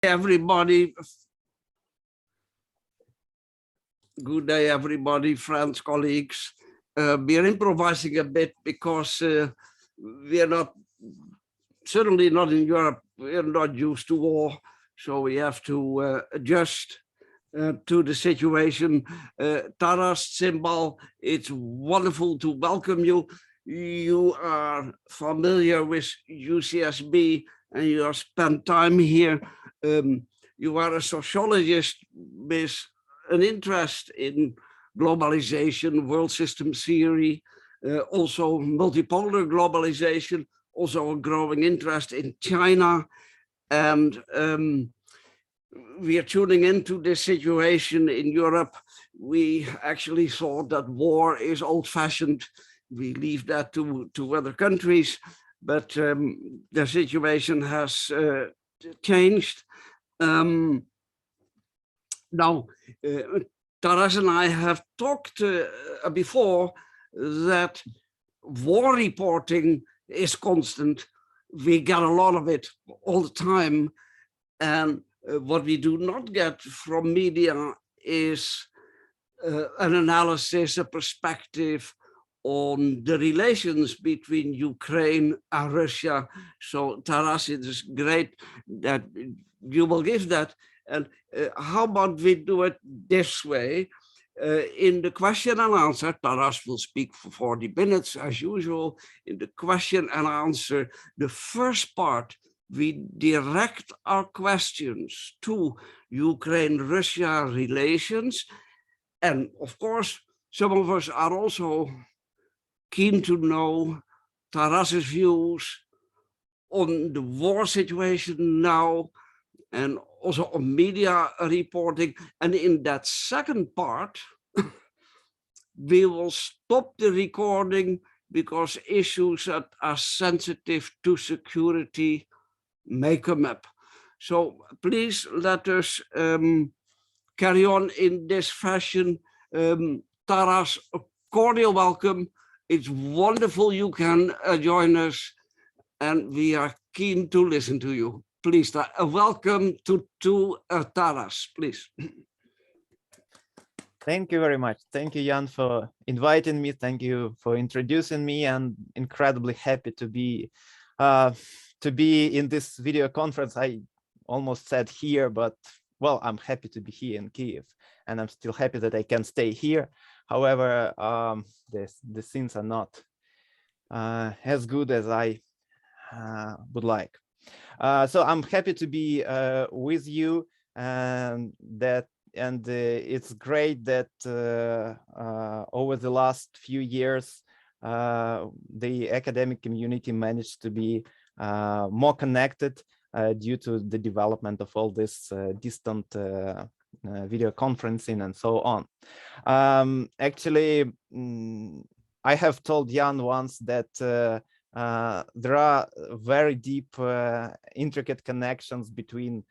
Everybody, good day, everybody, friends, colleagues. We are improvising a bit because we are not, certainly not in Europe, we are not used to war, so we have to adjust to the situation. Taras, Tsymbal, it's wonderful to welcome you. You are familiar with UCSB and you have spent time here. You are a sociologist with an interest in globalization, world system theory, also multipolar globalization, also a growing interest in China. And we are tuning into this situation in Europe. We actually thought that war is old-fashioned. We leave that to other countries, but the situation has changed. Now, Taras and I have talked before that war reporting is constant. We get a lot of it all the time. And what we do not get from media is an analysis, a perspective on the relations between Ukraine and Russia. So Taras, it is great that you will give that. And how about we do it this way? In the question and answer, Taras will speak for 40 minutes as usual. In the question and answer, the first part, we direct our questions to Ukraine-Russia relations. And of course, some of us are also keen to know Taras's views on the war situation now, and also on media reporting. And in that second part, we will stop the recording because issues that are sensitive to security may come up. So please let us carry on in this fashion. Taras, a cordial welcome. It's wonderful you can join us, and we are keen to listen to you. Please, welcome to Taras, please. Thank you very much. Thank you, Jan, for inviting me. Thank you for introducing me. I'm incredibly happy to be in this video conference. I almost said here, but well, I'm happy to be here in Kyiv, and I'm still happy that I can stay here. However, the scenes are not as good as I would like. So I'm happy to be with you, and it's great that over the last few years, the academic community managed to be more connected due to the development of all this distant video conferencing and so on. Actually, I have told Jan once that there are very deep, intricate connections between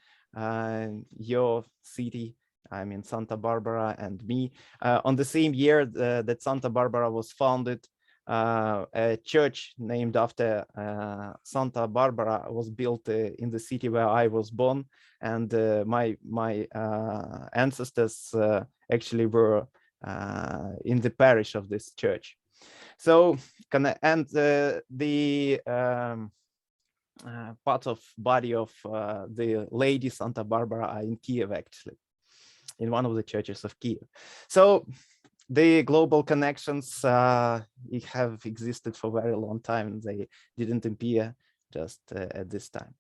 your city, I mean Santa Barbara, and me. On the same year that Santa Barbara was founded, a church named after Santa Barbara was built in the city where I was born, and my ancestors actually were in the parish of this church. So, and the part of body of the Lady Santa Barbara are in Kyiv, actually, in one of the churches of Kyiv. So the global connections have existed for a very long time. They didn't appear just at this time.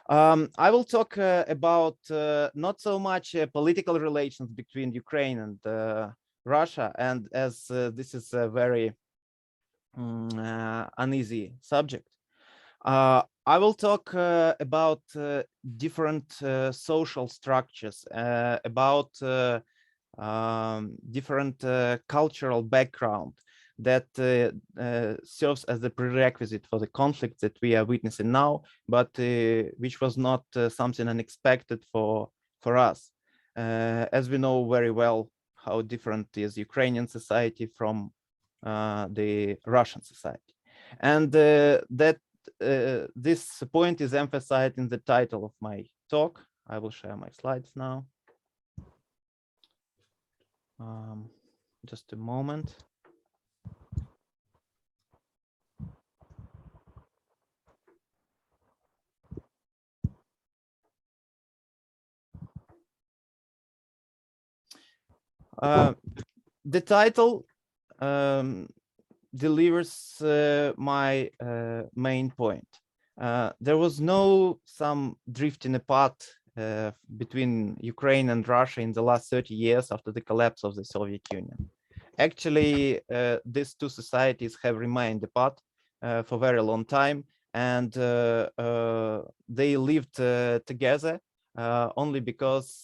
I will talk about not so much political relations between Ukraine and Russia, and as this is a very uneasy subject. I will talk about different social structures, about different cultural background that serves as a prerequisite for the conflict that we are witnessing now, but which was not something unexpected for us. As we know very well how different is Ukrainian society from the Russian society. And that this point is emphasized in the title of my talk. I will share my slides now. Just a moment. The title delivers my main point. There was no some drifting apart between Ukraine and Russia in the last 30 years after the collapse of the Soviet Union. Actually, these two societies have remained apart for a very long time, and they lived together only because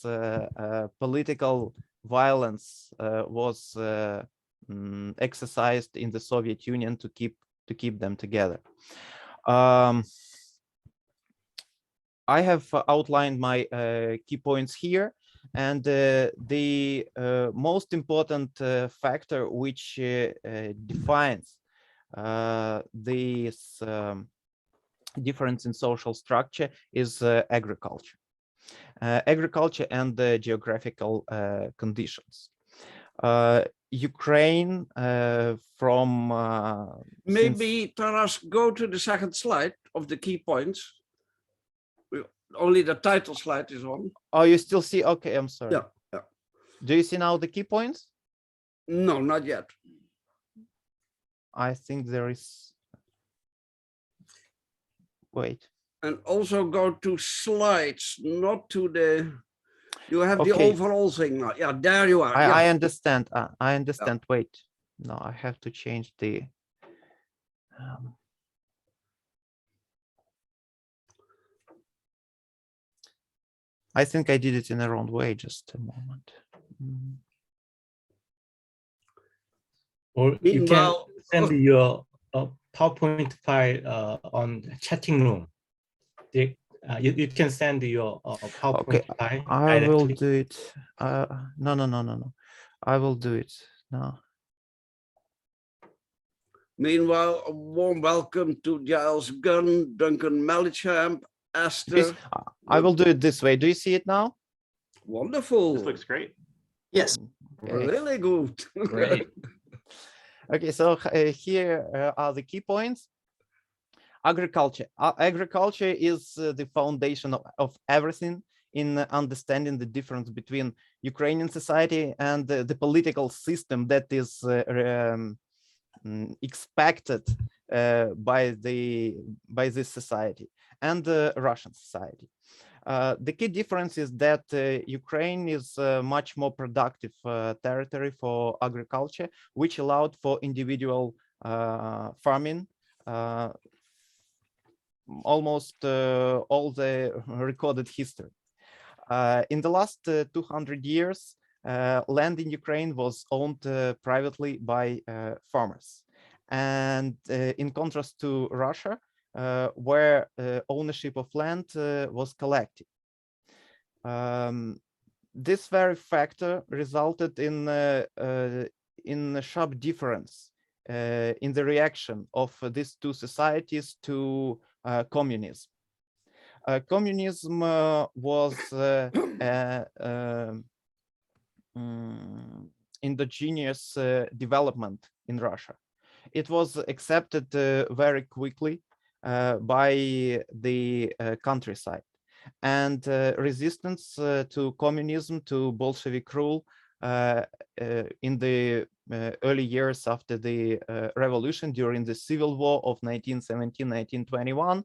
political violence was exercised in the Soviet Union to keep them together. I have outlined my key points here, and the most important factor which defines this difference in social structure is agriculture. Agriculture and the geographical conditions. Ukraine from maybe Taras, go to the second slide of the key points. Only the title slide is on. Oh, you still see? Okay, I'm sorry. Yeah. Do you see now the key points? No, not yet. I think there is. Wait. And also go to slides, not to the. You have Okay. the overall thing. Yeah, there you are. I understand. I understand. Yeah. Wait. No, I have to change the. I think I did it in the wrong way. Just a moment. Or you can send your PowerPoint file on chatting room. You can send your PowerPoint file. I will do it. No. I will do it now. Meanwhile, a warm welcome to Giles Gunn, Duncan Mellichamp, Esther. I will do it this way. Do you see it now? Wonderful. This looks great. Yes. Okay. Really good. Great. Okay, so here are the key points. Agriculture. Agriculture is the foundation of everything in understanding the difference between Ukrainian society and the political system that is expected by this society and the Russian society. The key difference is that Ukraine is a much more productive territory for agriculture, which allowed for individual farming almost all the recorded history. In the last 200 years, land in Ukraine was owned privately by farmers. And in contrast to Russia, where ownership of land was collective. This very factor resulted in a sharp difference in the reaction of these two societies to communism. Communism was endogenous development in Russia. It was accepted very quickly by the countryside, and resistance to communism, to Bolshevik rule in the early years after the revolution, during the civil war of 1917-1921,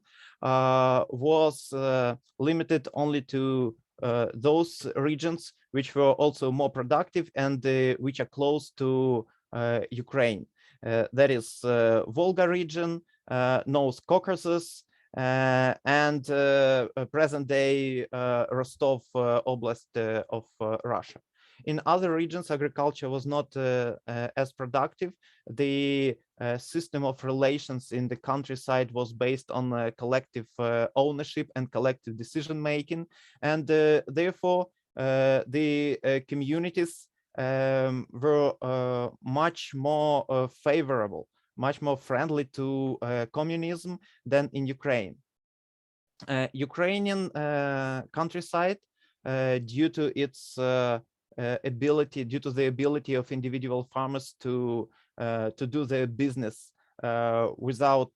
was limited only to those regions which were also more productive and which are close to Ukraine. That is Volga region, North Caucasus, and present-day Rostov Oblast of Russia. In other regions, agriculture was not as productive. The system of relations in the countryside was based on collective ownership and collective decision-making, and therefore the communities were much more favorable, much more friendly to communism than in Ukraine. Ukrainian countryside due to its due to the ability of individual farmers to do their business without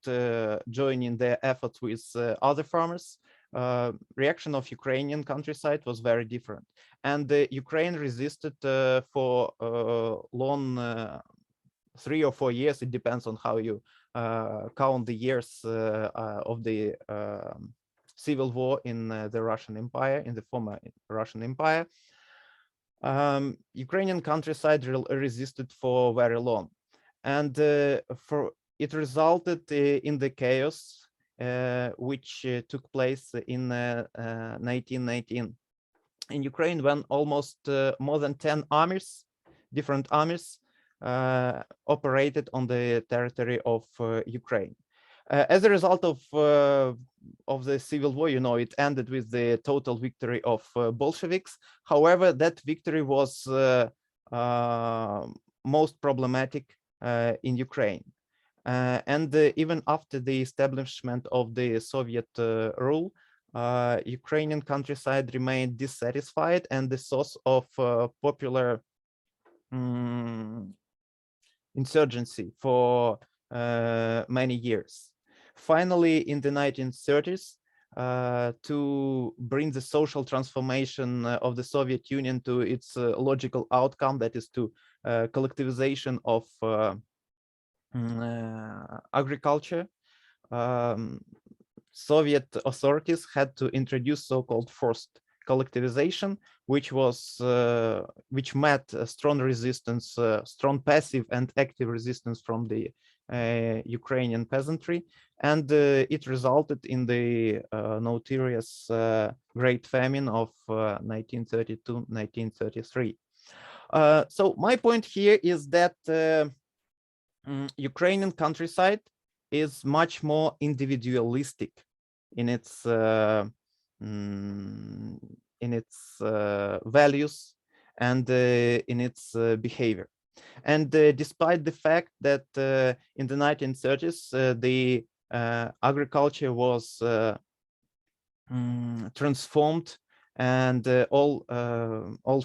joining their efforts with other farmers. Reaction of Ukrainian countryside was very different, and Ukraine resisted for long 3 or 4 years. It depends on how you count the years of the civil war in the Russian Empire, in the former Russian Empire. Ukrainian countryside resisted for very long, and it resulted in the chaos which took place in 1919 in Ukraine, when almost more than 10 armies, different armies, operated on the territory of Ukraine. As a result of the civil war, you know, it ended with the total victory of Bolsheviks. However, that victory was most problematic in Ukraine. And even after the establishment of the Soviet rule, Ukrainian countryside remained dissatisfied and the source of popular insurgency for many years. Finally, in the 1930s, to bring the social transformation of the Soviet Union to its logical outcome, that is to collectivization of agriculture, Soviet authorities had to introduce so-called forced collectivization, which met a strong resistance, strong passive and active resistance from the Ukrainian peasantry, and it resulted in the notorious Great Famine of 1932-1933. So my point here is that Ukrainian countryside is much more individualistic in its values and in its behavior. And despite the fact that in the 1930s the agriculture was transformed, and all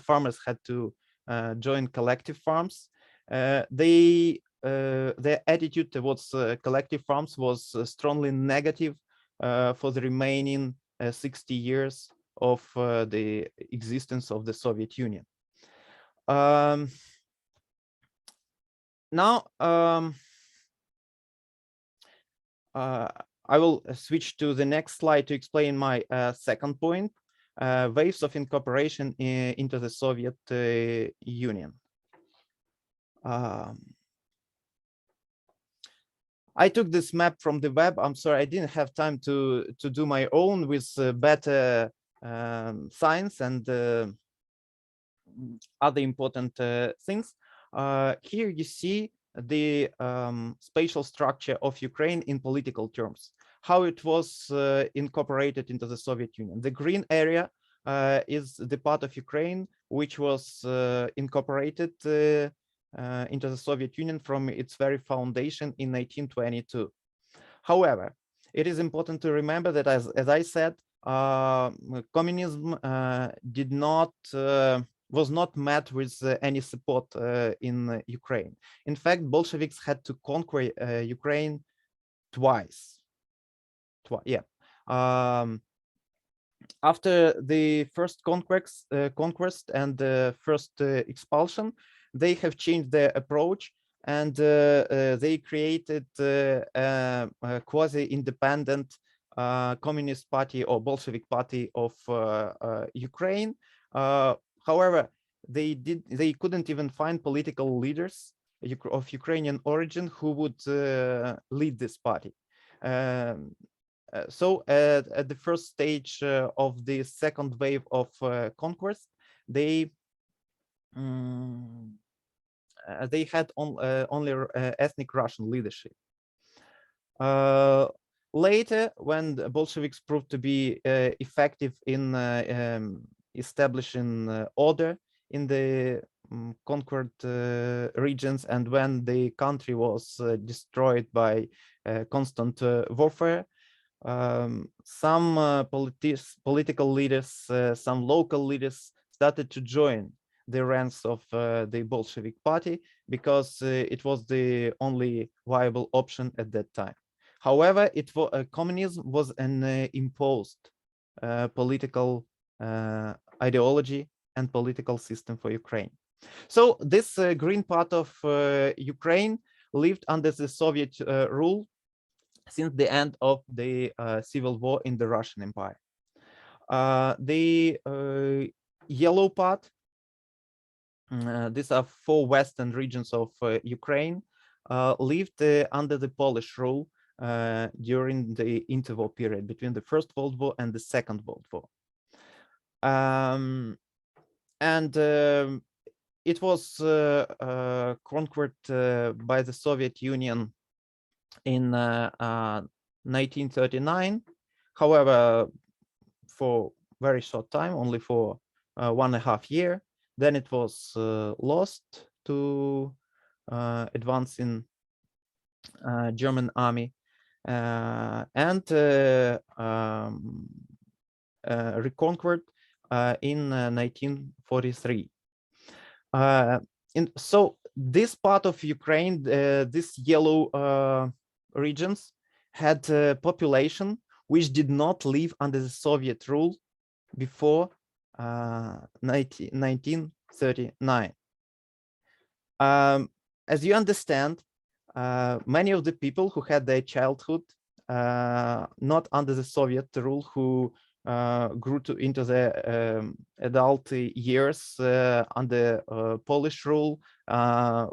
farmers had to join collective farms, their attitude towards collective farms was strongly negative for the remaining 60 years of the existence of the Soviet Union. Now, I will switch to the next slide to explain my second point, waves of incorporation into the Soviet Union. I took this map from the web. I'm sorry, I didn't have time to do my own with better science and other important things. Here you see the spatial structure of Ukraine in political terms, how it was incorporated into the Soviet Union. The green area is the part of Ukraine which was incorporated into the Soviet Union from its very foundation in 1922. However, it is important to remember that, as I said, communism was not met with any support in Ukraine. In fact, Bolsheviks had to conquer Ukraine twice. After the first conquest and the first expulsion, they have changed their approach, and they created a quasi-independent Communist Party or Bolshevik Party of Ukraine. However, they couldn't even find political leaders of Ukrainian origin who would lead this party. So at the first stage of the second wave of conquest, they had only ethnic Russian leadership. Later, when the Bolsheviks proved to be effective in establishing order in the conquered regions, and when the country was destroyed by constant warfare, some political leaders, some local leaders started to join the ranks of the Bolshevik Party because it was the only viable option at that time. However, communism was an imposed political ideology and political system for Ukraine. So this green part of Ukraine lived under the Soviet rule since the end of the civil war in the Russian Empire. The yellow part, these are 4 western regions of Ukraine, lived under the Polish rule during the interwar period between the First World War and the Second World War. It was conquered by the Soviet Union in 1939. However, for very short time, only for 1.5 years. Then it was lost to advancing German army and reconquered in 1943. So this part of Ukraine, this yellow regions, had a population which did not live under the Soviet rule before 1939. As you understand, many of the people who had their childhood not under the Soviet rule, who grew into the adult years under Polish rule,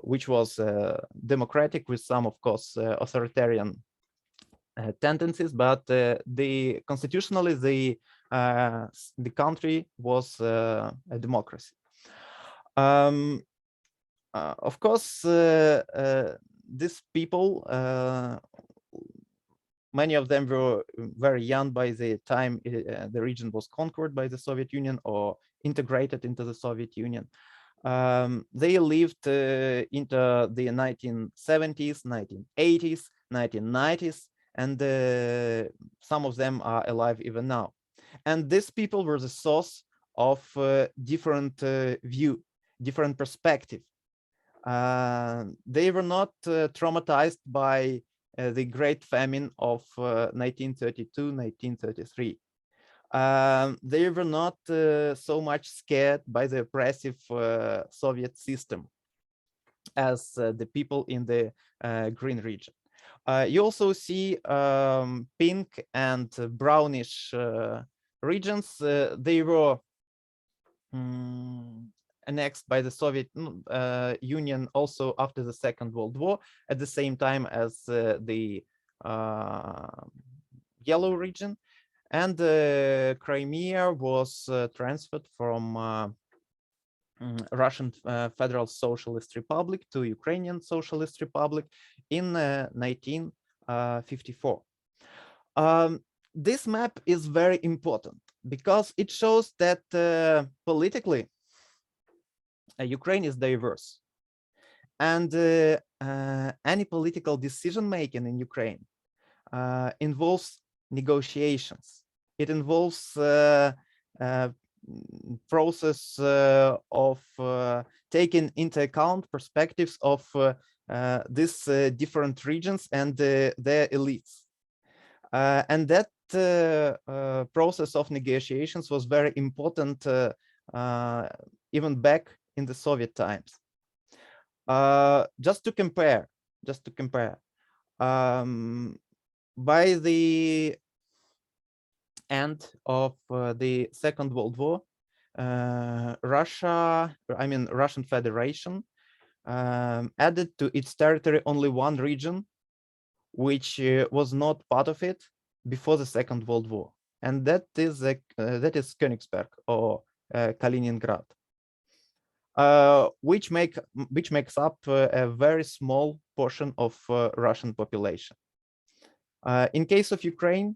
which was democratic with some, of course, authoritarian tendencies, but constitutionally the country was a democracy. Of course, these people, many of them were very young by the time the region was conquered by the Soviet Union or integrated into the Soviet Union. They lived into the 1970s, 1980s, 1990s, and some of them are alive even now. And these people were the source of different view, different perspective. They were not traumatized by the Great Famine of 1932, 1933. They were not so much scared by the oppressive Soviet system as the people in the green region. You also see pink and brownish regions. They were annexed by the Soviet Union also after the Second World War, at the same time as the yellow region. And Crimea was transferred from Russian Federal Socialist Republic to Ukrainian Socialist Republic in 1954. This map is very important because it shows that politically Ukraine is diverse, and any political decision making in Ukraine involves negotiations. It involves process of taking into account perspectives of these different regions and their elites. And that process of negotiations was very important even back in the Soviet times. Just to compare, by the end of the Second World War, Russian Federation added to its territory only one region, which was not part of it before the Second World War, and that is Königsberg or Kaliningrad, which makes up a very small portion of Russian population. In case of Ukraine,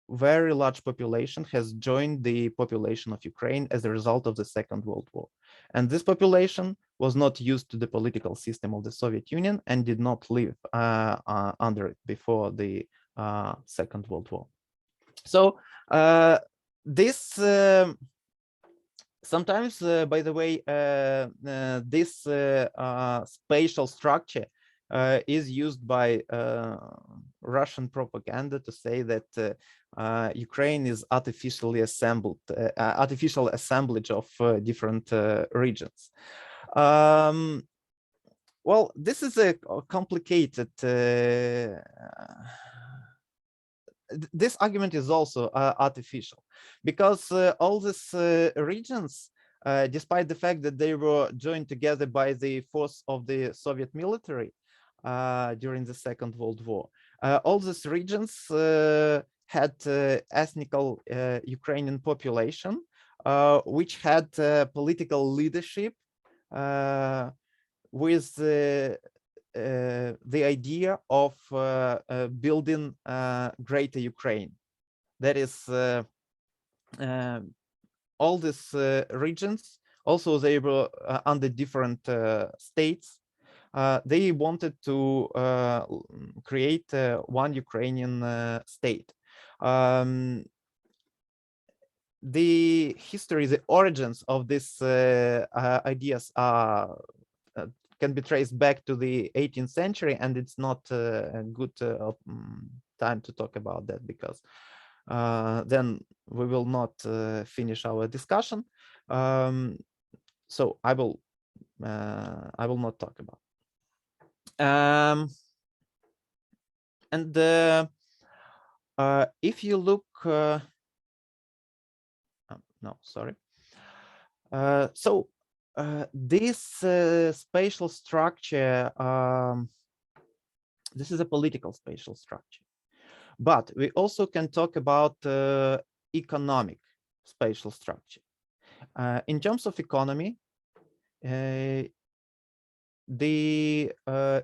very large population has joined the population of Ukraine as a result of the Second World War. And this population was not used to the political system of the Soviet Union and did not live under it before the Second World War. So this sometimes, by the way, this spatial structure is used by Russian propaganda to say that Ukraine is artificially assembled, artificial assemblage of different regions. Well, this is a complicated. This argument is also artificial, because all these regions, despite the fact that they were joined together by the force of the Soviet military during the Second World War, all these regions had ethnical Ukrainian population, which had political leadership with the idea of building greater Ukraine. That is, all these regions, also they were under different states. They wanted to create one Ukrainian state. The history, the origins of these ideas are can be traced back to the 18th century, and it's not a good time to talk about that, because then we will not finish our discussion. So I will not talk about. And if you look, no, sorry. So this spatial structure, this is a political spatial structure, but we also can talk about economic spatial structure. In terms of economy, the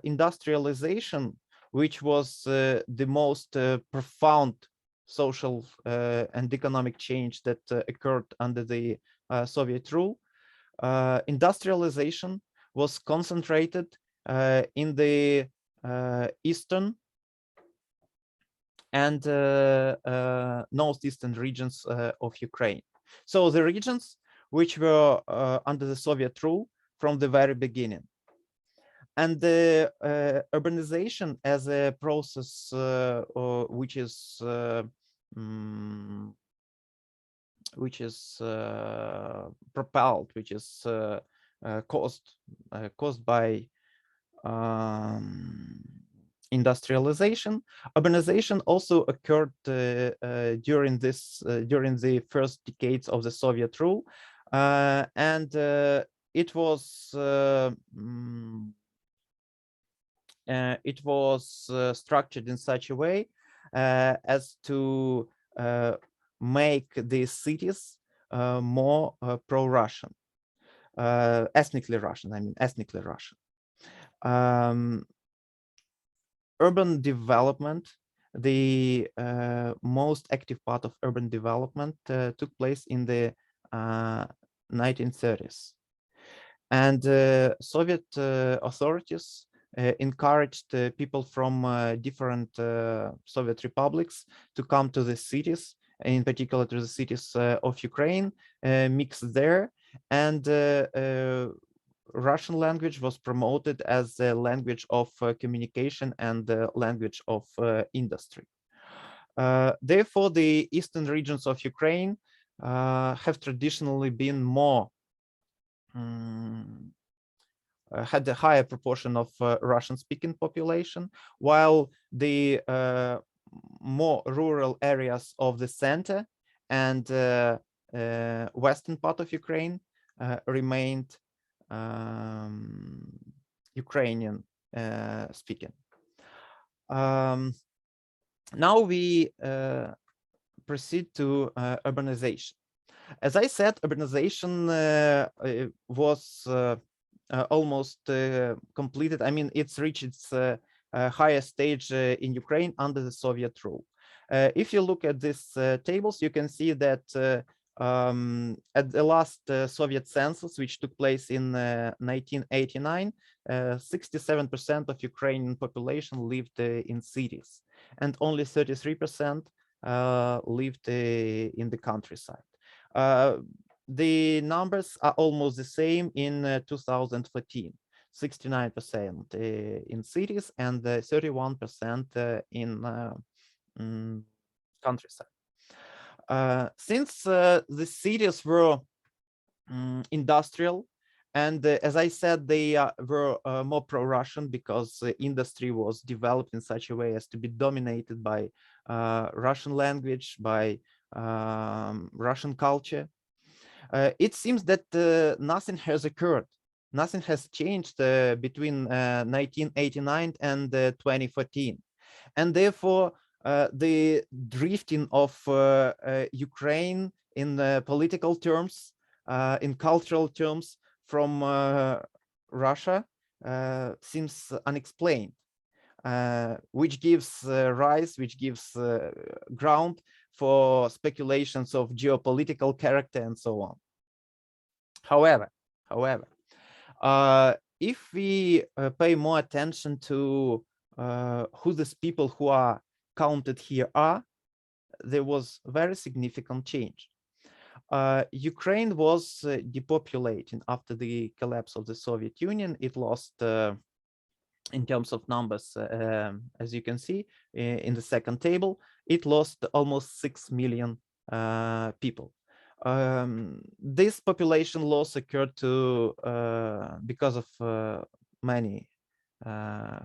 industrialization, which was the most profound social and economic change that occurred under the Soviet rule, industrialization was concentrated in the eastern and northeastern regions of Ukraine. So the regions which were under the Soviet rule from the very beginning. And the urbanization as a process which is propelled, which is caused by industrialization. Urbanization also occurred during the first decades of the Soviet rule, and it was structured in such a way as to make these cities more pro-Russian, ethnically Russian, I mean ethnically Russian. Urban development, the most active part of urban development took place in the 1930s. And Soviet authorities encouraged people from different Soviet republics to come to the cities, in particular to the cities of Ukraine, mix there, and Russian language was promoted as a language of communication and the language of industry. Therefore, the eastern regions of Ukraine have traditionally been more had a higher proportion of Russian-speaking population, while the more rural areas of the center and western part of Ukraine remained Ukrainian speaking. Now we proceed to urbanization. As I said, urbanization was almost completed. I mean, it's reached its highest stage in Ukraine under the Soviet rule. If you look at these tables, you can see that at the last Soviet census, which took place in 1989, 67% of Ukrainian population lived in cities. and only 33% lived in the countryside. The numbers are almost the same in 2014, 69% in cities and 31% in countryside. Since the cities were industrial, and as I said, they were more pro-Russian because industry was developed in such a way as to be dominated by Russian language, by Russian culture. It seems that nothing has occurred. Nothing has changed between 1989 and 2014. And therefore, the drifting of Ukraine in political terms, in cultural terms, from Russia seems unexplained, which gives rise, which gives ground for speculations of geopolitical character and so on. However, if we pay more attention to who these people who are counted here are, there was very significant change. Ukraine was depopulating after the collapse of the Soviet Union. It lost, in terms of numbers, as you can see in the second table, it lost almost 6 million people. This population loss occurred because of many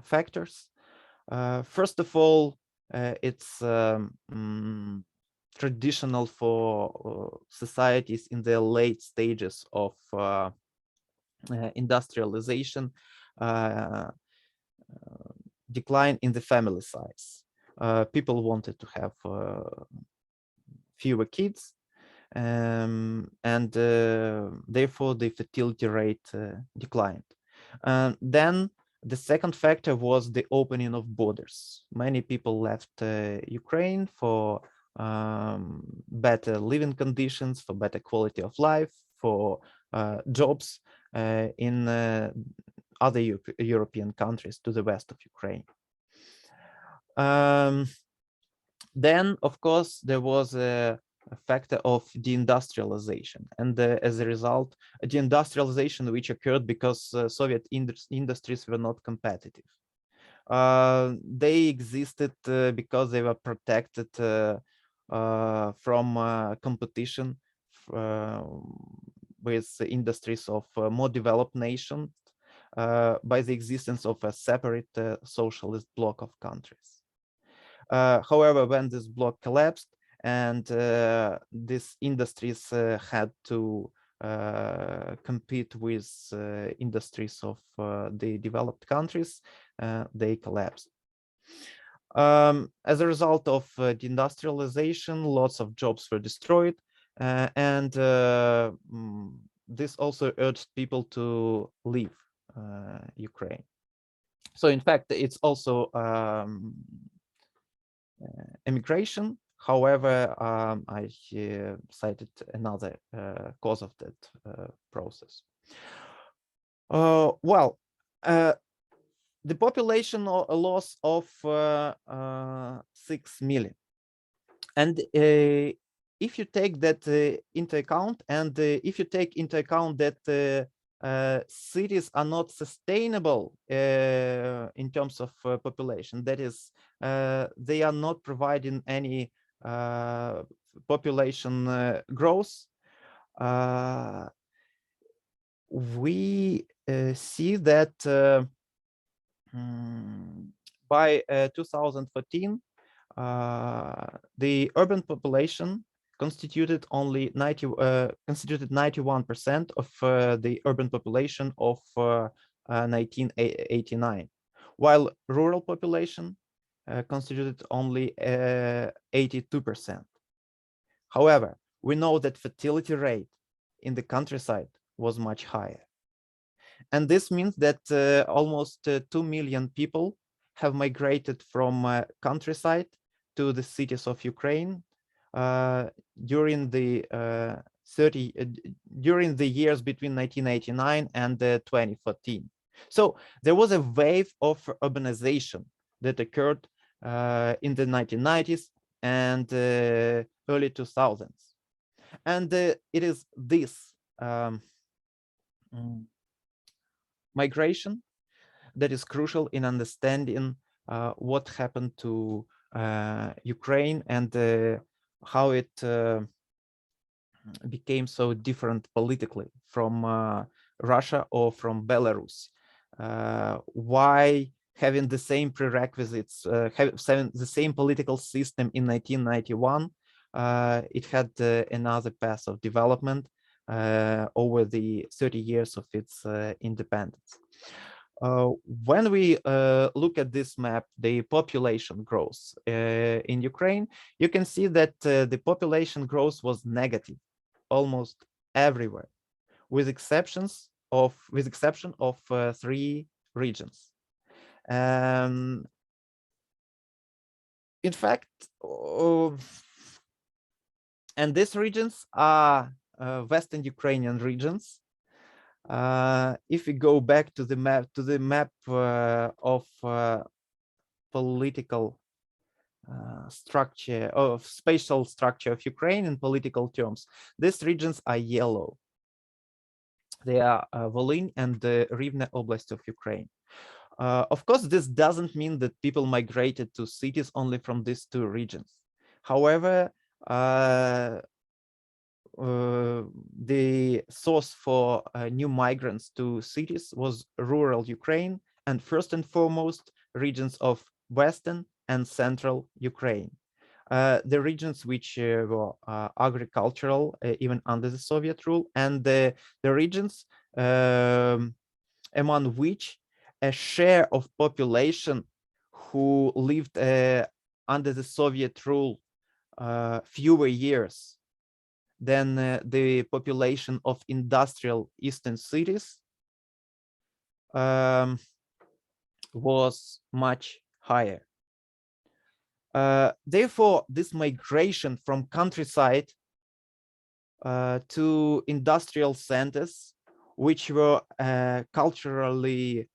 factors. First of all, it's traditional for societies in the late stages of industrialization, decline in the family size. People wanted to have fewer kids, and therefore the fertility rate declined. Then the second factor was the opening of borders. Many people left Ukraine for better living conditions, for better quality of life, for jobs in other European countries to the west of Ukraine. Then, of course, there was a factor of deindustrialization, and as a result, deindustrialization which occurred because Soviet industries were not competitive. They existed because they were protected from competition with industries of more developed nations by the existence of a separate socialist bloc of countries. However, when this bloc collapsed and these industries had to compete with industries of the developed countries, they collapsed. As a result of deindustrialization, lots of jobs were destroyed, and this also urged people to leave Ukraine. So in fact, it's also immigration. However, I cited another cause of that process. Well, the population loss of 6 million. And if you take that into account, and if you take into account that cities are not sustainable in terms of population, that is, they are not providing any population growth, we see that by 2014, the urban population constituted only 91% of the urban population of 1989, while rural population constituted only 82%. However, we know that fertility rate in the countryside was much higher. And this means that almost 2 million people have migrated from countryside to the cities of Ukraine during the years between 1989 and 2014. So there was a wave of urbanization that occurred in the 1990s and early 2000s. And it is this migration that is crucial in understanding what happened to Ukraine and how it became so different politically from Russia or from Belarus. Why having the same prerequisites, having the same political system in 1991, it had another path of development over the 30 years of its independence. When we look at this map, the population growth in Ukraine, you can see that the population growth was negative almost everywhere, with exception of 3 regions. In fact, and these regions are Western Ukrainian regions. If we go back to the map of political structure, of spatial structure of Ukraine in political terms, these regions are yellow. They are Volyn and the Rivne Oblast of Ukraine. Of course, this doesn't mean that people migrated to cities only from these 2 regions. However, the source for new migrants to cities was rural Ukraine, and first and foremost, regions of Western and Central Ukraine. The regions which were agricultural, even under the Soviet rule, and the regions among which a share of population who lived under the Soviet rule fewer years than the population of industrial eastern cities was much higher. Therefore, this migration from countryside to industrial centers, which were culturally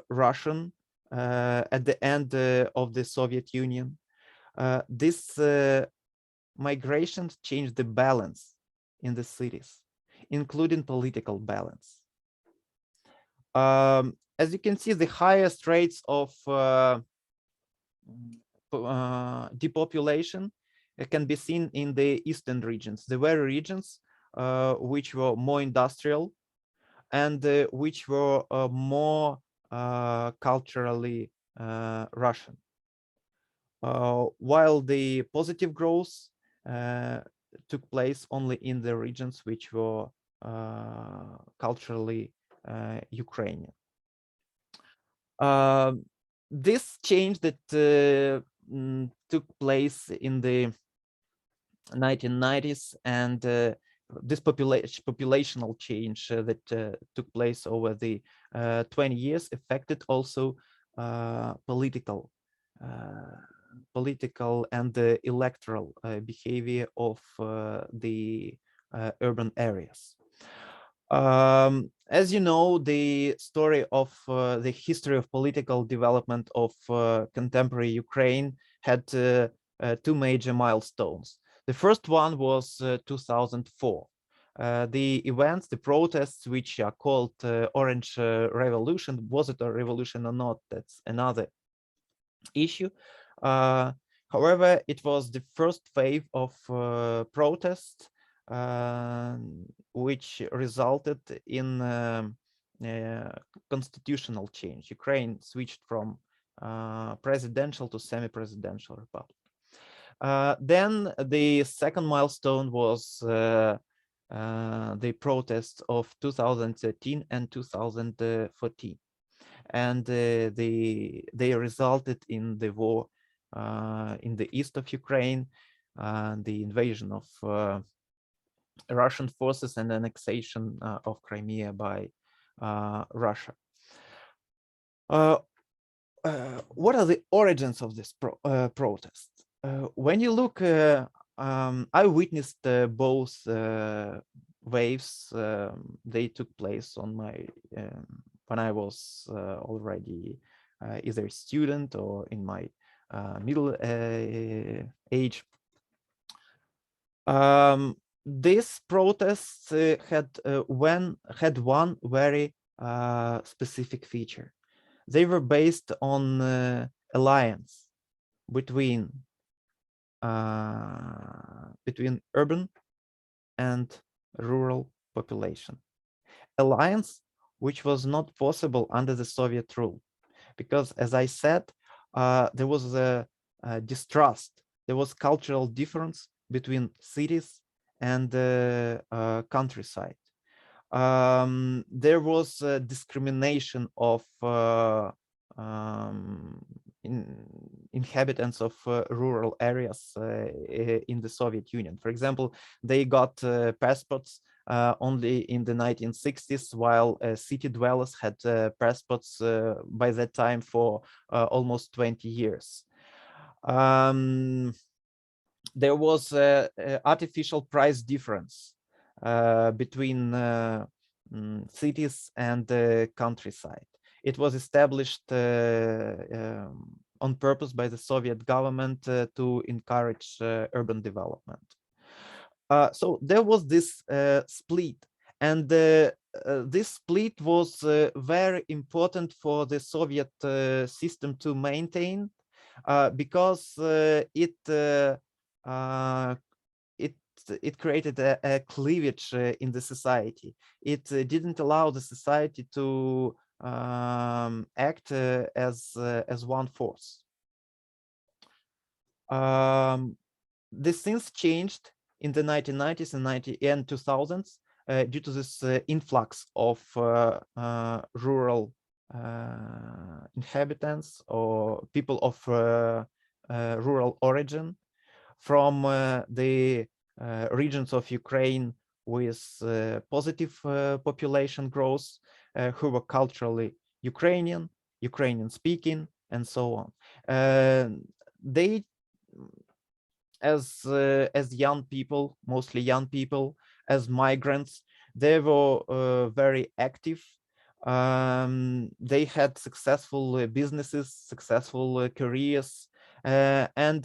Russian at the end of the Soviet Union, this migration changed the balance in the cities, including political balance. As you can see, the highest rates of depopulation can be seen in the eastern regions, the very regions which were more industrial and which were more culturally Russian. While the positive growth took place only in the regions which were culturally Ukrainian. This change that took place in the 1990s and this populational change that took place over the 20 years affected also political and the electoral behavior of the urban areas. As you know, the story of the history of political development of contemporary Ukraine had 2 major milestones. The first one was 2004. The events, the protests, which are called Orange Revolution. Was it a revolution or not? That's another issue. However, it was the first wave of protests which resulted in constitutional change. Ukraine switched from presidential to semi-presidential republic. Then the second milestone was the protests of 2013 and 2014. And they resulted in the war in the east of Ukraine, the invasion of Russian forces and annexation of Crimea by Russia. What are the origins of this protest? When you look, I witnessed both waves. They took place on my when I was already either a student or in my middle age. These protests had one very specific feature. They were based on alliance between urban and rural population. Alliance which was not possible under the Soviet rule, because, as I said, there was a distrust. There was cultural difference between cities and the countryside. There was discrimination of inhabitants of rural areas in the Soviet Union. For example, they got passports only in the 1960s, while city dwellers had passports by that time for almost 20 years. There was artificial price difference between cities and the countryside. It was established on purpose by the Soviet government to encourage urban development. So there was this split, and this split was very important for the Soviet system to maintain, because it created a cleavage in the society. It didn't allow the society to act as one force. These things changed in the 1990s and 2000s due to this influx of rural inhabitants or people of rural origin from the regions of Ukraine with positive population growth, who were culturally Ukrainian, Ukrainian speaking, and so on. They, as young people, mostly young people, as migrants, they were very active. They had successful businesses, successful careers, and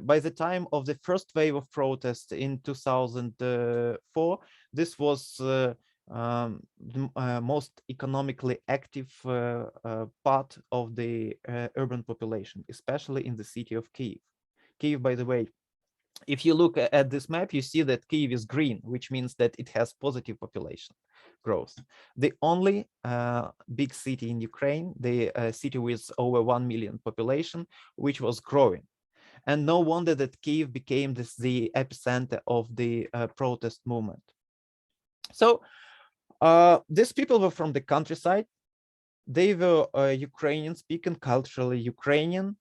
by the time of the first wave of protest in 2004, this was the most economically active part of the urban population, especially in the city of Kyiv. Kyiv, by the way, if you look at this map, you see that Kyiv is green, which means that it has positive population growth. The only big city in Ukraine, the city with over 1 million population, which was growing. And no wonder that Kyiv became the epicenter of the protest movement. So these people were from the countryside. They were Ukrainian speaking, culturally Ukrainian.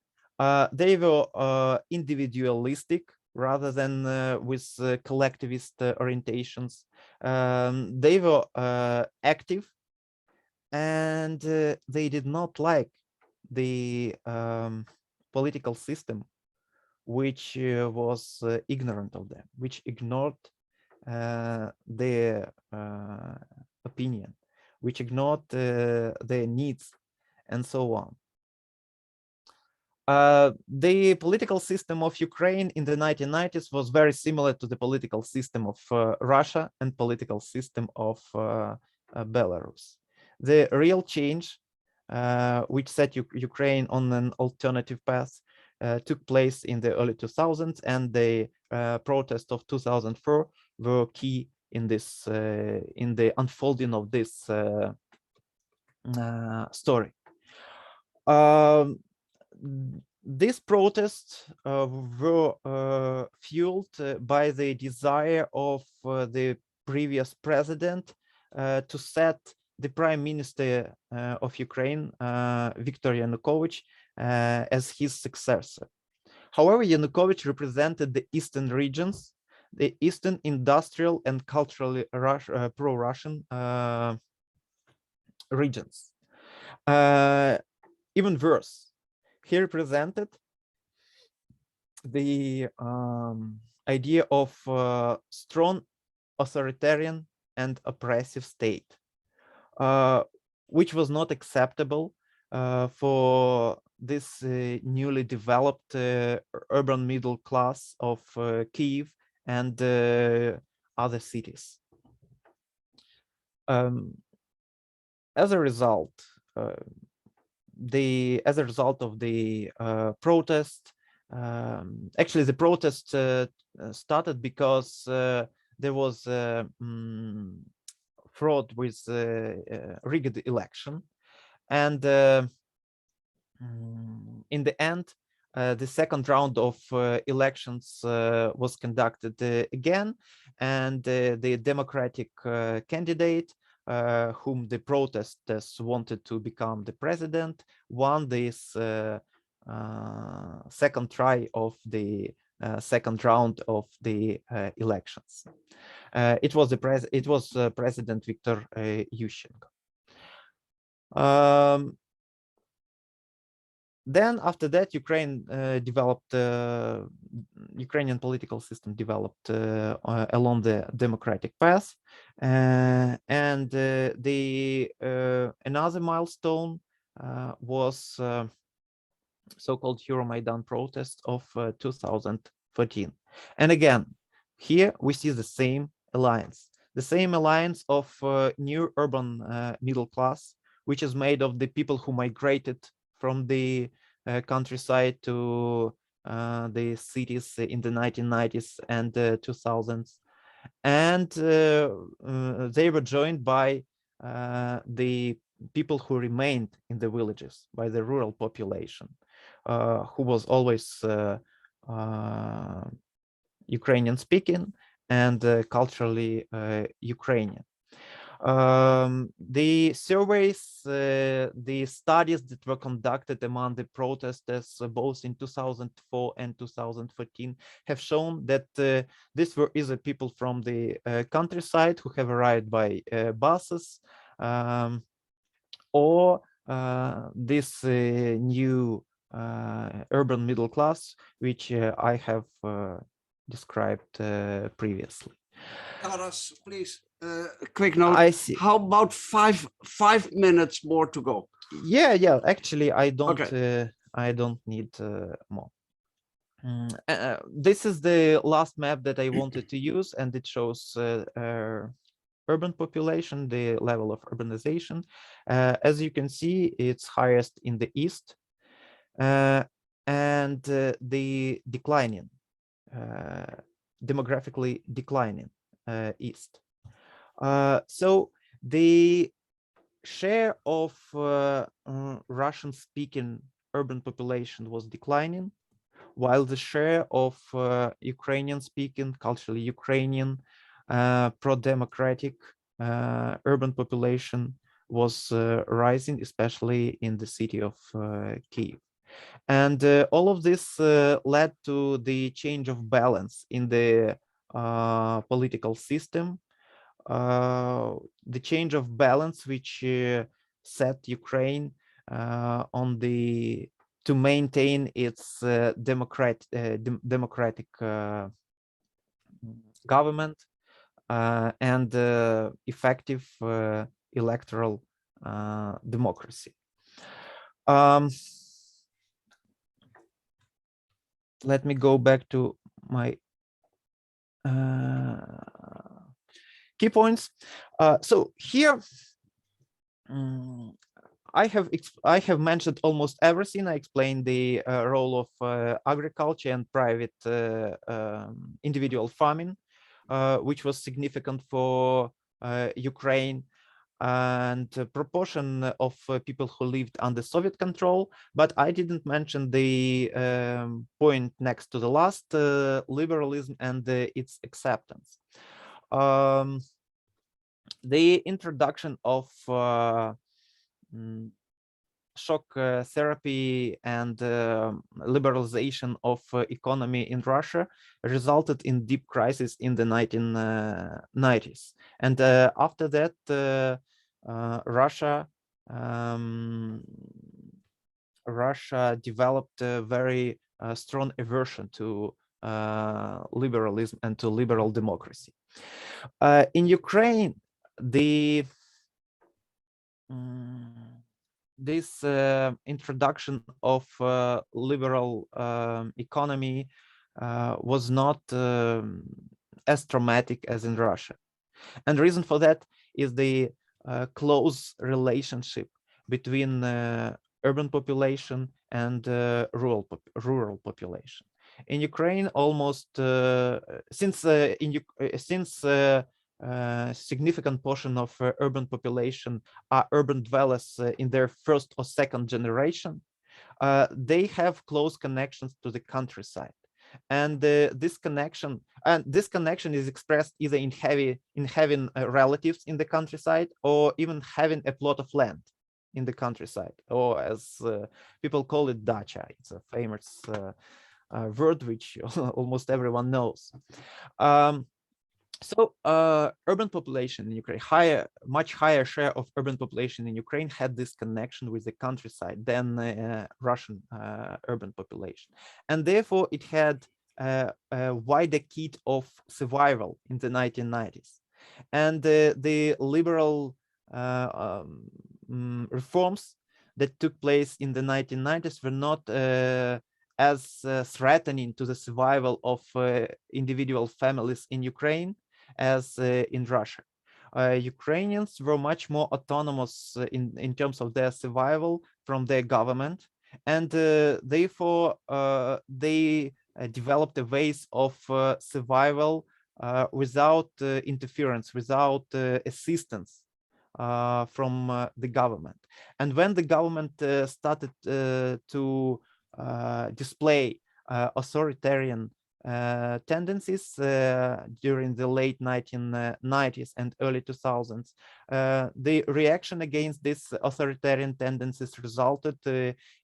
They were individualistic rather than with collectivist orientations. They were active, and they did not like the political system, which was ignorant of them, which ignored their opinion, which ignored their needs, and so on. The political system of Ukraine in the 1990s was very similar to the political system of Russia and political system of Belarus. The real change, which set Ukraine on an alternative path, took place in the early 2000s, and the protest of 2004 were key in this, in the unfolding of this story. These protests were fueled by the desire of the previous president to set the prime minister of Ukraine, Viktor Yanukovych, as his successor. However, Yanukovych represented the eastern regions, the eastern industrial and culturally pro-Russian regions. Even worse, he represented the idea of strong authoritarian and oppressive state, which was not acceptable for this newly developed urban middle class of Kyiv and other cities. As a result, of the protest, actually the protest started because there was fraud with rigged election, and in the end, the second round of elections was conducted again, and the Democratic candidate, whom the protesters wanted to become the president, won this second try of the second round of the elections. It was President Viktor Yushchenko. Then after that, Ukrainian political system developed along the democratic path, and another milestone was so-called Euromaidan protest of 2014. And again, here we see the same alliance of new urban middle class, which is made of the people who migrated from the countryside to the cities in the 1990s and 2000s. And they were joined by the people who remained in the villages, by the rural population, who was always Ukrainian speaking and culturally Ukrainian. The surveys, the studies that were conducted among the protesters both in 2004 and 2014 have shown that these were either people from the countryside who have arrived by buses, or this new urban middle class, which I have described previously. Taras, please, quick note. I see. How about five minutes more to go? Yeah. Actually, I don't. Okay. I don't need more. This is the last map that I wanted to use, and it shows urban population, the level of urbanization. As you can see, it's highest in the east, and the declining, demographically declining east. So the share of Russian-speaking urban population was declining, while the share of Ukrainian-speaking, culturally Ukrainian, pro-democratic urban population was rising, especially in the city of Kyiv. And all of this led to the change of balance in the political system, the change of balance which set Ukraine on the to maintain its democratic government and effective electoral democracy. Let me go back to my key points. So here, I have mentioned almost everything. I explained the role of agriculture and private individual farming, which was significant for Ukraine, and proportion of people who lived under Soviet control. But I didn't mention the point next to the last, liberalism and its acceptance. The introduction of shock therapy and liberalization of economy in Russia resulted in deep crisis in the 1990s. And after that, Russia developed a very strong aversion to liberalism and to liberal democracy. In Ukraine, the this introduction of liberal economy was not as traumatic as in Russia. And the reason for that is the close relationship between urban population and rural population. In Ukraine, almost since significant portion of urban population are urban dwellers in their first or second generation, they have close connections to the countryside. And this connection is expressed either in having relatives in the countryside, or even having a plot of land in the countryside, or as people call it, dacha. It's a famous word which almost everyone knows. So urban population in Ukraine, much higher share of urban population in Ukraine had this connection with the countryside than Russian urban population. And therefore it had a wider kit of survival in the 1990s. And the liberal reforms that took place in the 1990s were not as threatening to the survival of individual families in Ukraine as in Russia. Ukrainians were much more autonomous in terms of their survival from their government, and therefore they developed a ways of survival without interference, without assistance from the government. And when the government started to display authoritarian tendencies during the late 1990s and early 2000s, the reaction against these authoritarian tendencies resulted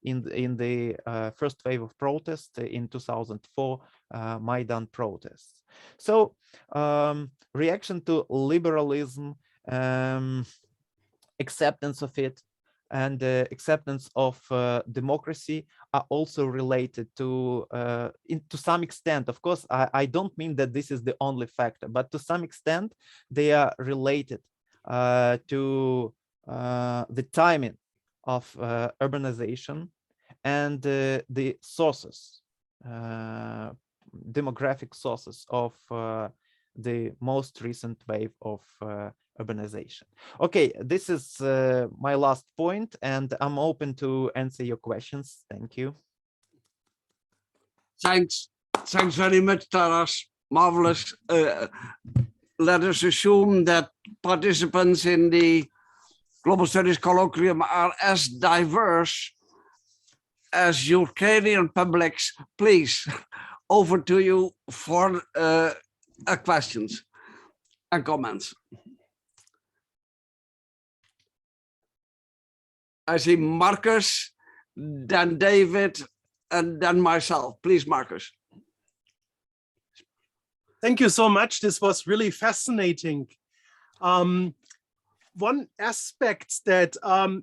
in the first wave of protest in 2004, Maidan protests. So reaction to liberalism, acceptance of it, and acceptance of democracy are also related to some extent. Of course, I don't mean that this is the only factor, but to some extent they are related to the timing of urbanization and the sources, demographic sources of the most recent wave of urbanization. Okay, this is my last point, and I'm open to answer your questions. Thank you. Thanks very much, Taras. Marvelous. Let us assume that participants in the Global Studies Colloquium are as diverse as Ukrainian publics. Please, over to you for questions and comments. I see Marcus, then David, and then myself. Please, Marcus. Thank you so much. This was really fascinating. One aspect that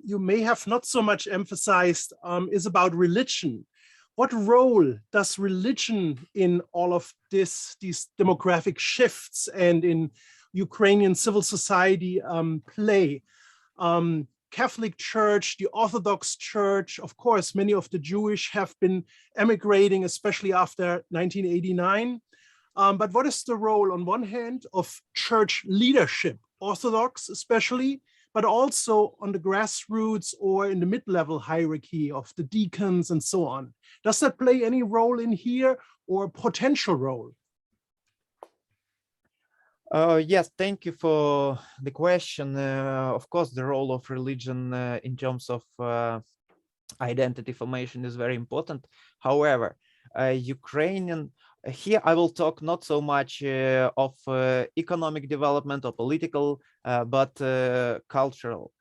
you may have not so much emphasized is about religion. What role does religion in all of these demographic shifts and in Ukrainian civil society play? Catholic Church, the Orthodox Church, of course, many of the Jewish have been emigrating, especially after 1989. But what is the role, on one hand, of church leadership, Orthodox especially, but also on the grassroots or in the mid-level hierarchy of the deacons and so on? Does that play any role in here, or a potential role? Yes, thank you for the question. Of course, the role of religion in terms of identity formation is very important. However, Ukrainian, here I will talk not so much of economic development or political, but cultural,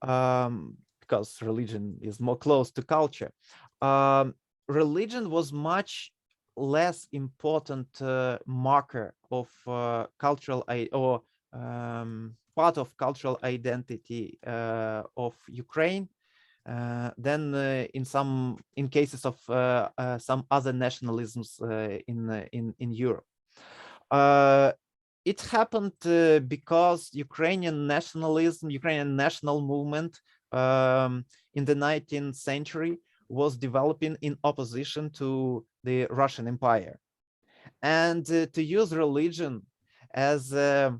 because religion is more close to culture. Religion was much less important marker of cultural or part of cultural identity of Ukraine than in cases of some other nationalisms in Europe. It happened because Ukrainian nationalism, Ukrainian national movement in the 19th century was developing in opposition to the Russian Empire. And to use religion as a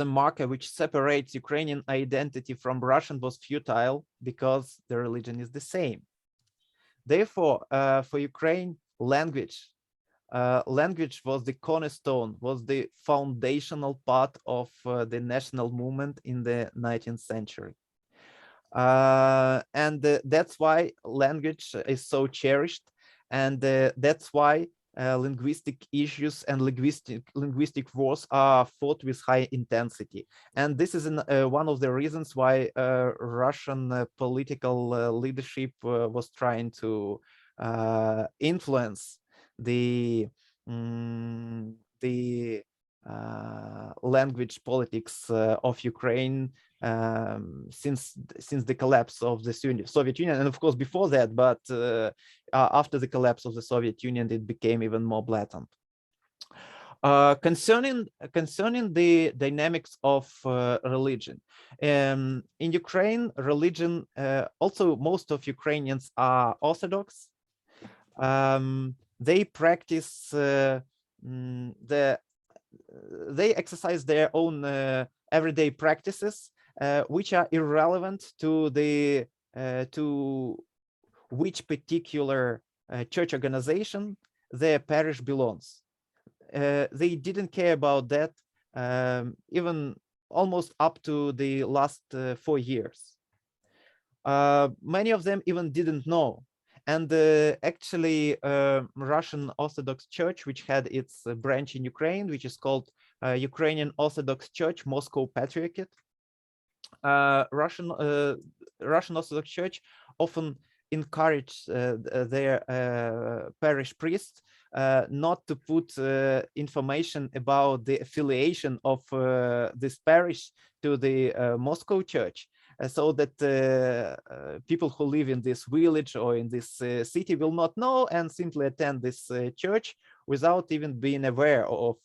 marker which separates Ukrainian identity from Russian was futile because the religion is the same. Therefore, for Ukraine, language was the cornerstone, was the foundational part of the national movement in the 19th century. And that's why language is so cherished, and that's why linguistic issues and linguistic wars are fought with high intensity. And this is one of the reasons why Russian political leadership was trying to influence the language politics of Ukraine since the collapse of the Soviet Union, and of course before that, but after the collapse of the Soviet Union, it became even more blatant. Concerning the dynamics of religion, in Ukraine, religion, also most of Ukrainians are Orthodox. They practice they exercise their own everyday practices, which are irrelevant to the to which particular church organization their parish belongs. They didn't care about that even almost up to the last 4 years. Many of them even didn't know. And actually, Russian Orthodox Church, which had its branch in Ukraine, which is called Ukrainian Orthodox Church, Moscow Patriarchate. Russian Orthodox Church often encouraged their parish priests not to put information about the affiliation of this parish to the Moscow Church, so that people who live in this village or in this city will not know and simply attend this church without even being aware of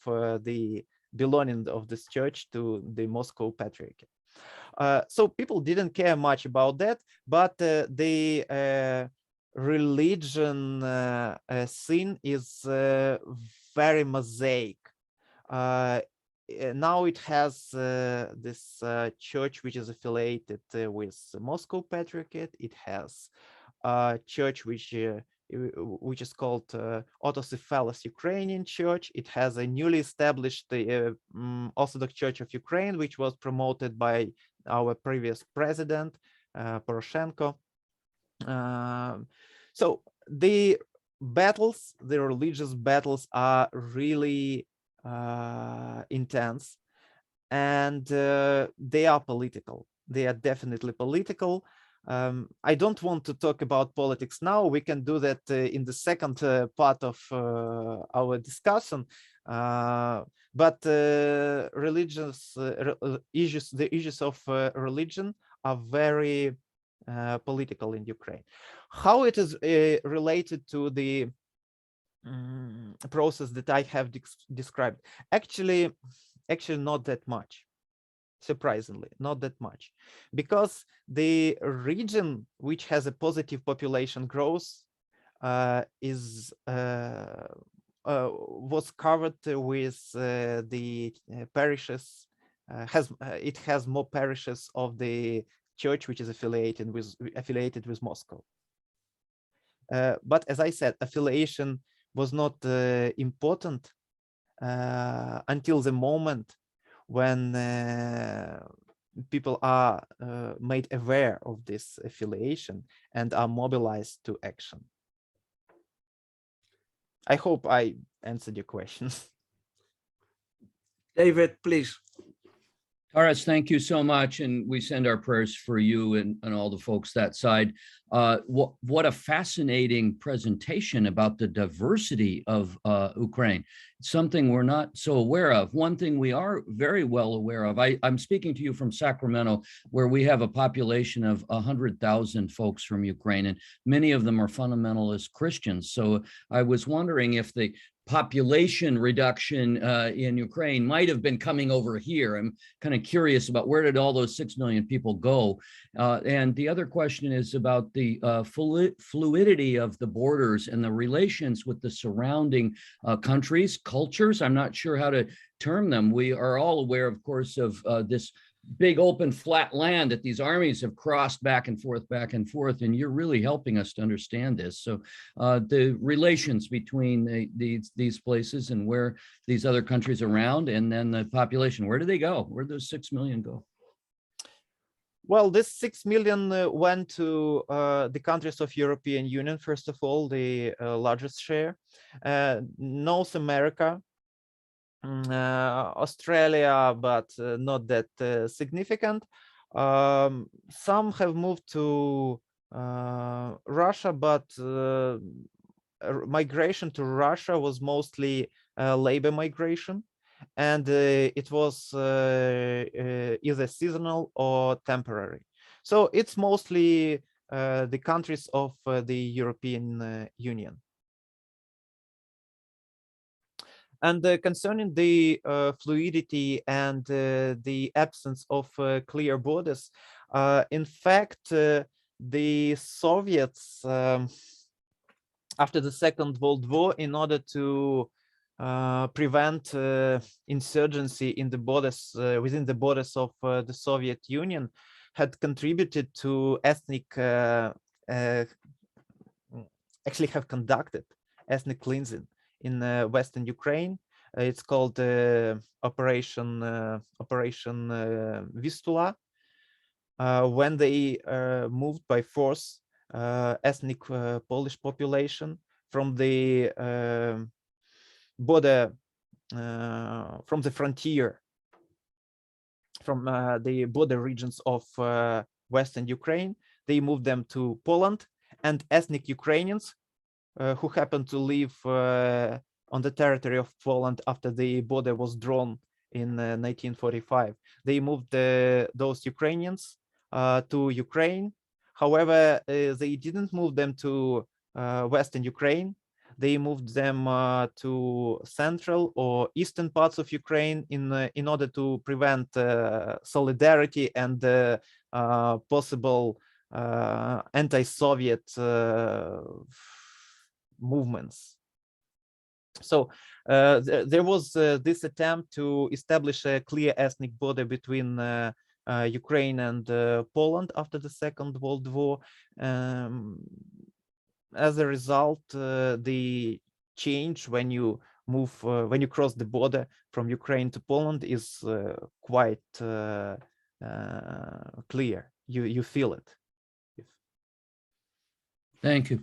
the belonging of this church to the Moscow Patriarchate. So people didn't care much about that, but the religion scene is very mosaic. Now it has this church which is affiliated with the Moscow Patriarchate. It has a church which is called Autocephalous Ukrainian Church. It has a newly established Orthodox Church of Ukraine, which was promoted by our previous president, Poroshenko. So the battles, the religious battles, are really intense, and they are political. They are definitely political. I don't want to talk about politics now. We can do that in the second part of our discussion. But religious issues, the issues of religion are very political in Ukraine. How it is related to the process that I have described? Actually not that much. Surprisingly, not that much, because the region which has a positive population growth was covered with the parishes. It has more parishes of the church which is affiliated with Moscow. But as I said, affiliation was not important until the moment when people are made aware of this affiliation and are mobilized to action. I hope I answered your questions. David, please. Taras, thank you so much. And we send our prayers for you and all the folks that side. What a fascinating presentation about the diversity of Ukraine. It's something we're not so aware of. One thing we are very well aware of, I'm speaking to you from Sacramento, where we have a population of 100,000 folks from Ukraine, and many of them are fundamentalist Christians. So I was wondering if the population reduction in Ukraine might have been coming over here. I'm kind of curious about where did all those 6 million people go? And the other question is about the fluidity of the borders and the relations with the surrounding countries, cultures. I'm not sure how to term them. We are all aware, of course, of this big open flat land that these armies have crossed back and forth, and you're really helping us to understand this. So the relations between these places and where these other countries around, and then the population, where do they go? Where do those 6 million go? Well, this 6 million went to the countries of European Union, first of all, the largest share, North America, Australia, but not that significant. Some have moved to Russia, but migration to Russia was mostly labor migration, and it was either seasonal or temporary. So it's mostly the countries of the European Union. And concerning the fluidity and the absence of clear borders, in fact, the Soviets, after the Second World War, in order to prevent insurgency in the borders, within the borders of the Soviet Union, had contributed to ethnic, actually have conducted ethnic cleansing in Western Ukraine. It's called Operation Vistula, when they moved by force ethnic Polish population from the border, from the frontier, from the border regions of Western Ukraine. They moved them to Poland, and ethnic Ukrainians who happened to live on the territory of Poland after the border was drawn in 1945. They moved those Ukrainians to Ukraine. However, they didn't move them to Western Ukraine. They moved them to central or eastern parts of Ukraine in order to prevent solidarity and possible anti-Soviet movements. So there was this attempt to establish a clear ethnic border between Ukraine and Poland after the Second World War. As a result, the change when you move, when you cross the border from Ukraine to Poland is quite clear. You feel it. Thank you.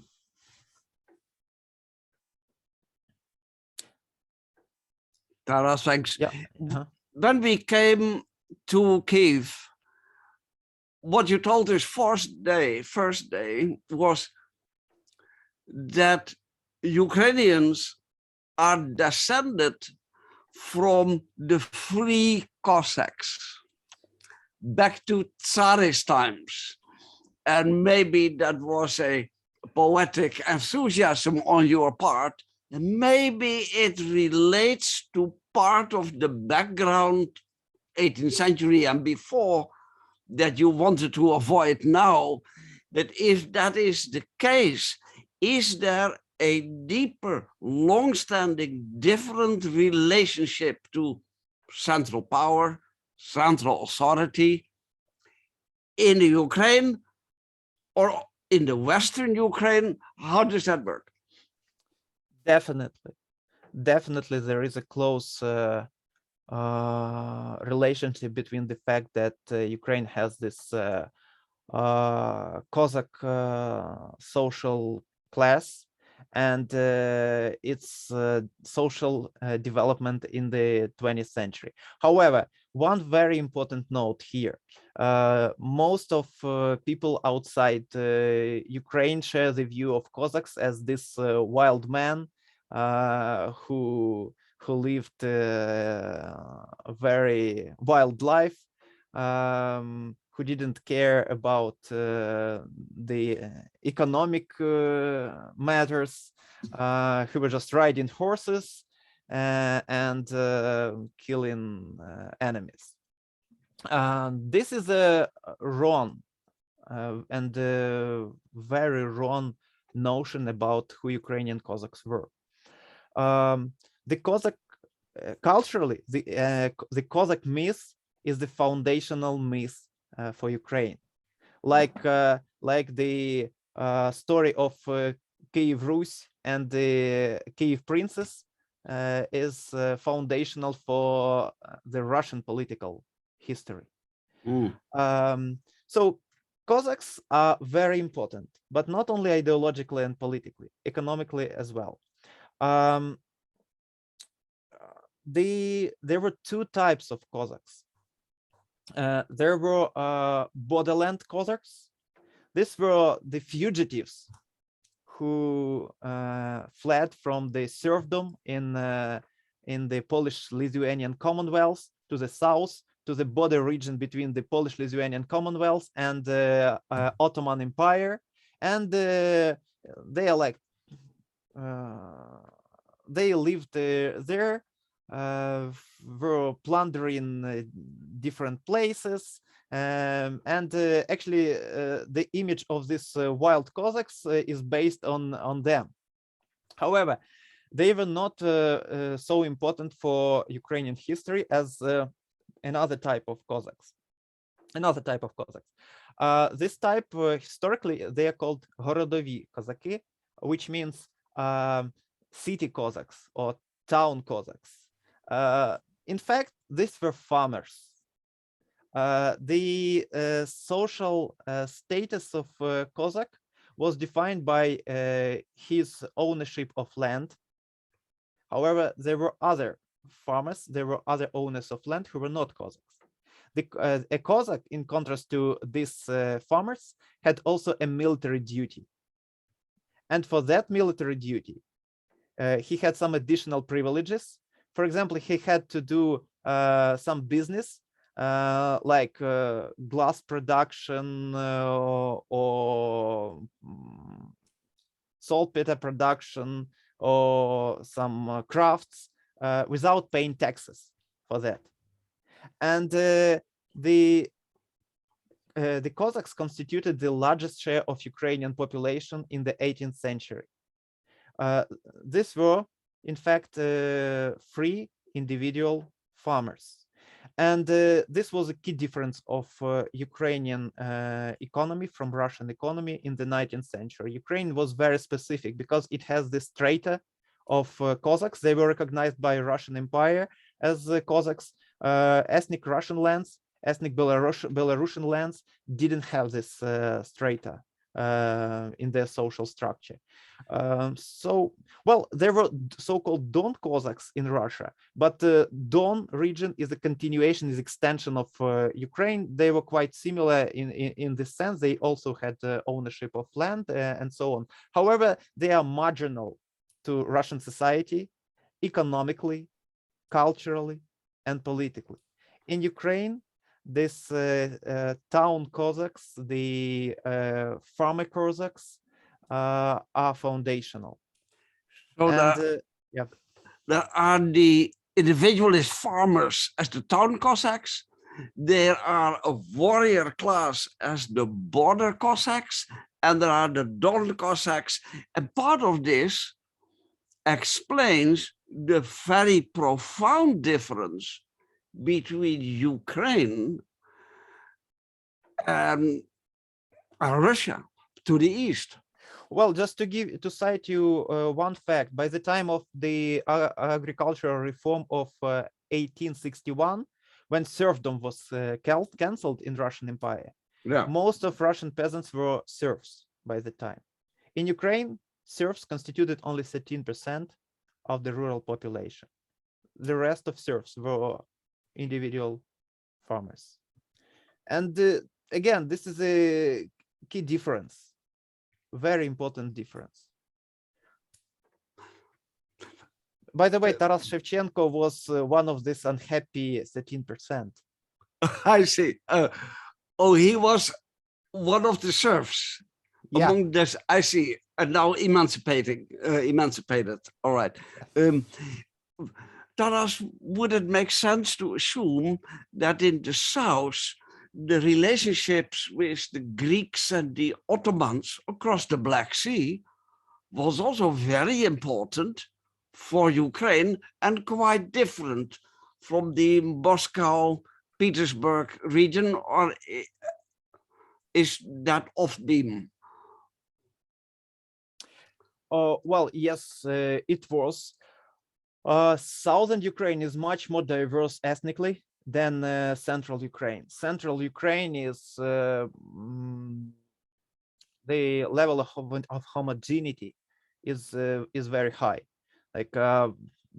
Taras, thanks. Yeah. When we came to Kyiv, what you told us first day was that Ukrainians are descended from the free Cossacks back to Tsarist times. And maybe that was a poetic enthusiasm on your part. And maybe it relates to part of the background, 18th century and before, that you wanted to avoid now. But if that is the case, is there a deeper, long-standing, different relationship to central power, central authority in the Ukraine or in the Western Ukraine? How does that work? Definitely there is a close relationship between the fact that Ukraine has this Cossack social class and its social development in the 20th century. However, one very important note here. Most of people outside Ukraine share the view of Cossacks as this wild man who lived a very wild life, who didn't care about the economic matters, who were just riding horses and killing enemies. This is a wrong and very wrong notion about who Ukrainian Cossacks were. The Cossack culturally, the Cossack myth is the foundational myth for Ukraine, like the story of Kyiv Rus and the Kyiv princess is foundational for the Russian political history. So Cossacks are very important, but not only ideologically and politically, economically as well. There were two types of Cossacks. There were borderland Cossacks. These were the fugitives who fled from the serfdom in the Polish-Lithuanian Commonwealth to the south, to the border region between the Polish-Lithuanian Commonwealth and the Ottoman Empire, and they are like they lived there, were plundering different places, and actually the image of this wild Cossacks is based on them. However, they were not so important for Ukrainian history as another type of Cossacks. This type, historically, they are called Gorodovi Kozaki, which means city Cossacks or town Cossacks. In fact, these were farmers. The social status of Cossack was defined by his ownership of land. However, there were other farmers, there were other owners of land who were not Cossacks. A Cossack, in contrast to these farmers, had also a military duty. And for that military duty, he had some additional privileges. For example, he had to do some business like glass production or saltpeter production or some crafts without paying taxes for that. And the Cossacks constituted the largest share of Ukrainian population in the 18th century. These were, in fact, free individual farmers. And this was a key difference of Ukrainian economy from Russian economy in the 19th century. Ukraine was very specific because it has this strata of Cossacks. They were recognized by Russian Empire as Cossacks. Ethnic Russian lands, ethnic Belarusian lands didn't have this strata in their social structure. So, well, there were so-called Don Cossacks in Russia, but the Don region is a continuation, is extension of Ukraine. They were quite similar in this sense. They also had ownership of land and so on. However, they are marginal to Russian society, economically, culturally, and politically. In Ukraine, this town Cossacks, the farmer Cossacks are foundational. So And, there are the individualist farmers as the town Cossacks. There are a warrior class as the border Cossacks, and there are the Don Cossacks. And part of this explains the very profound difference between Ukraine and Russia to the east. Well, just to cite you one fact, by the time of the agricultural reform of 1861, when serfdom was cancelled in Russian Empire, most of Russian peasants were serfs by the time. In Ukraine, serfs constituted only 13% of the rural population. The rest of serfs were individual farmers. And again, this is a key difference, very important difference. By the way, Taras Shevchenko was one of this unhappy 13%. I see. Oh, he was one of the serfs among this. I see. And now emancipated. All right. Taras, would it make sense to assume that in the South, the relationships with the Greeks and the Ottomans across the Black Sea was also very important for Ukraine and quite different from the Moscow, Petersburg region, or is that off beam? Well, yes, it was. Southern Ukraine is much more diverse ethnically than central Ukraine. Central Ukraine is the level of homogeneity is very high. Like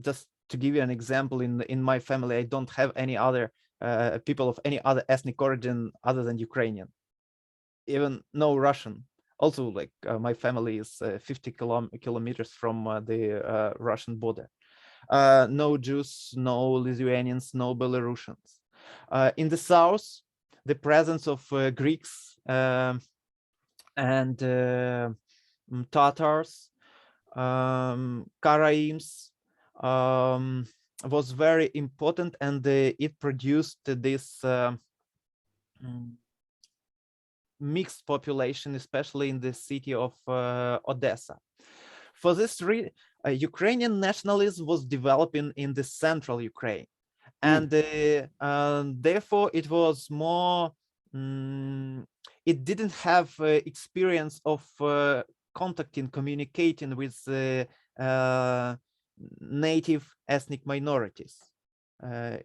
just to give you an example, in my family, I don't have any other people of any other ethnic origin other than Ukrainian, even no Russian. Also, like my family is 50 kilometers from the Russian border. No Jews, no Lithuanians, no Belarusians. In the south, the presence of Greeks and Tatars, Karaims was very important, and it produced this mixed population, especially in the city of Odessa. For this reason, Ukrainian nationalism was developing in the central Ukraine, and therefore it was more. It didn't have experience of contacting, communicating with native ethnic minorities,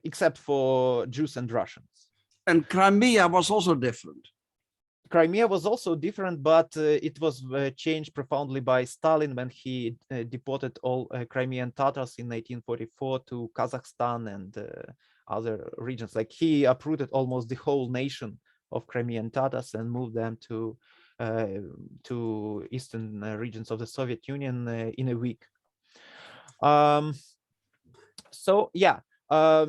except for Jews and Russians. And Crimea was also different. Crimea was also different, but it was changed profoundly by Stalin when he deported all Crimean Tatars in 1944 to Kazakhstan and other regions. Like he uprooted almost the whole nation of Crimean Tatars and moved them to eastern regions of the Soviet Union in a week. So yeah,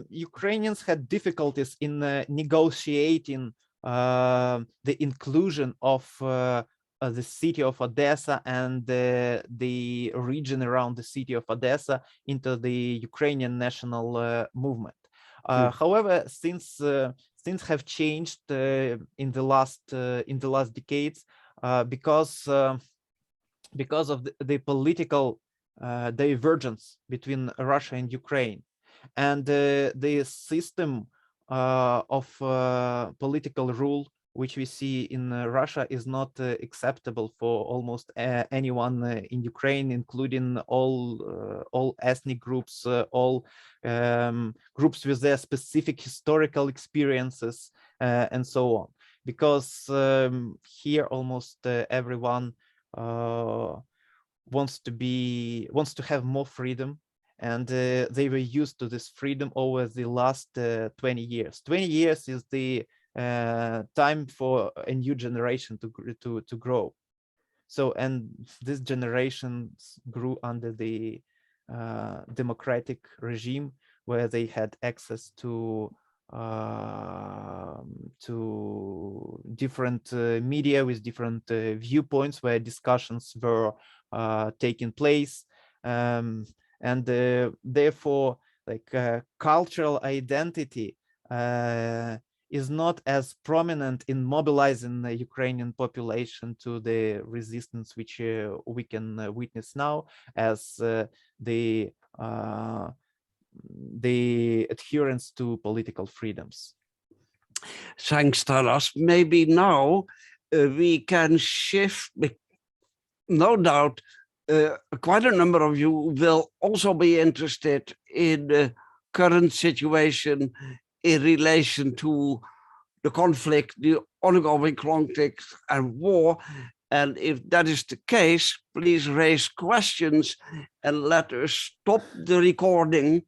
Ukrainians had difficulties in negotiating the inclusion of the city of Odessa and the region around the city of Odessa into the Ukrainian national movement. However, since things have changed in the last decades because of the political divergence between Russia and Ukraine, and the system of political rule which we see in Russia is not acceptable for almost anyone in Ukraine, including all ethnic groups, all groups with their specific historical experiences, and so on. Because here almost everyone wants to have more freedom, and they were used to this freedom over the last 20 years. 20 years is the time for a new generation to grow. So, and this generation grew under the democratic regime, where they had access to different media with different viewpoints, where discussions were taking place, and therefore, like cultural identity is not as prominent in mobilizing the Ukrainian population to the resistance which we can witness now, as the adherence to political freedoms. Thanks, Taras. Maybe now we can shift. No doubt, quite a number of you will also be interested in the current situation in relation to the conflict, the ongoing conflict and war. And if that is the case, please raise questions and let us stop the recording